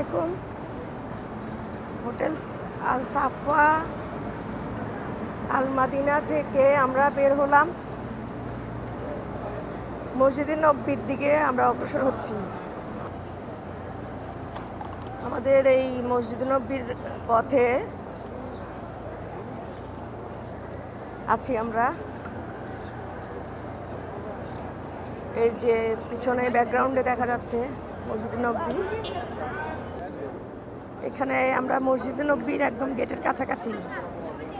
আলাইকুম। হোটেল আল সাফা আল মাদিনা থেকে আমরা বের হলাম, মসজিদে নববীর দিকে আমরা অগ্রসর হচ্ছি। আমাদের এই মসজিদে নববীর পথে আছি আমরা। এর যে পিছনে ব্যাকগ্রাউন্ডে দেখা যাচ্ছে মসজিদে নববী, এখানে আমরা মসজিদে নববীর একদম গেটের কাছাকাছি।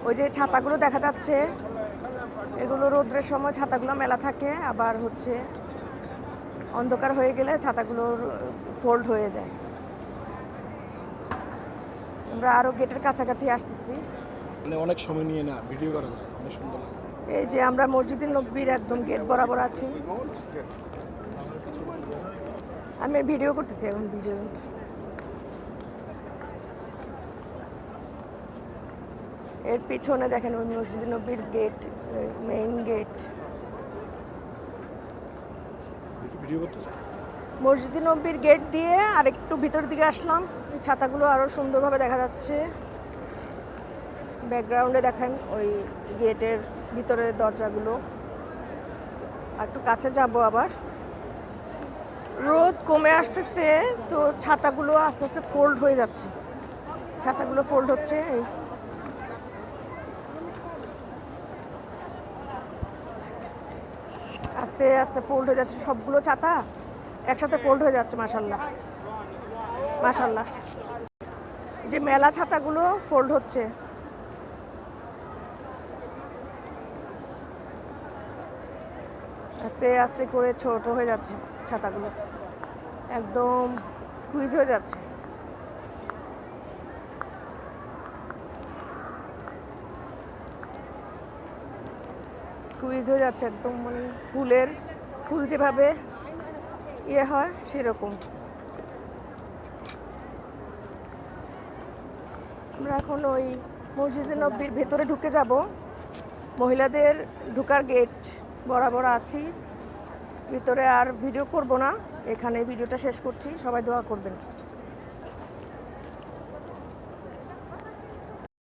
ওই যে ছাতাগুলো দেখা যাচ্ছে, এগুলো রোদ্রের সময় ছাতাগুলো মেলা থাকে, আবার হচ্ছে অন্ধকার হয়ে গেলে ছাতাগুলো ফোল্ড হয়ে যায়। আমরা আরো গেটের কাছাকাছি আসতেছি। মানে অনেক সময় নিয়ে না ভিডিও করা যায়, অনেক সুন্দর লাগে। এই যে আমরা মসজিদে নববীর একদম গেট বরাবর আছি। আমি ভিডিও করতেছি এখন, ভিডিও। এর পিছনে দেখেন ওই মসজিদে নববীর গেট, মেইন গেট। ভিডিও করতেছে। মসজিদে নববীর গেট দিয়ে আর একটু ভিতর দিকে আসলাম। এই ছাতাগুলো আরো সুন্দরভাবে দেখা যাচ্ছে। ব্যাকগ্রাউন্ডে দেখেন ওই গেটের ভিতরের দরজাগুলো। আর একটু কাছে যাব আবার। রোদ কমে আসতেছে, তো ছাতাগুলো আস্তে আস্তে ফোল্ড হয়ে যাচ্ছে। ছাতাগুলো ফোল্ড হচ্ছে। আস্তে আস্তে ফোল্ড হয়ে যাচ্ছে, সবগুলো ছাতা একসাথে ফোল্ড হয়ে যাচ্ছে। মাশাআল্লাহ মাশাআল্লাহ। যে মেলা ছাতাগুলো ফোল্ড হচ্ছে। আস্তে আস্তে করে ছোট হয়ে যাচ্ছে ছাতাগুলো, একদম স্কুইজ হয়ে যাচ্ছে। স্কুইজ হয়ে যাচ্ছে একদম, মানে ফুল যেভাবে ইয়ে হয় সেরকম। আমরা এখন ওই মসজিদে নববীর ভেতরে ঢুকে যাব। মহিলাদের ঢোকার গেট বরাবর আছি। ভিতরে আর ভিডিও করব না, এখানে ভিডিওটা শেষ করছি। সবাই দোয়া করবেন।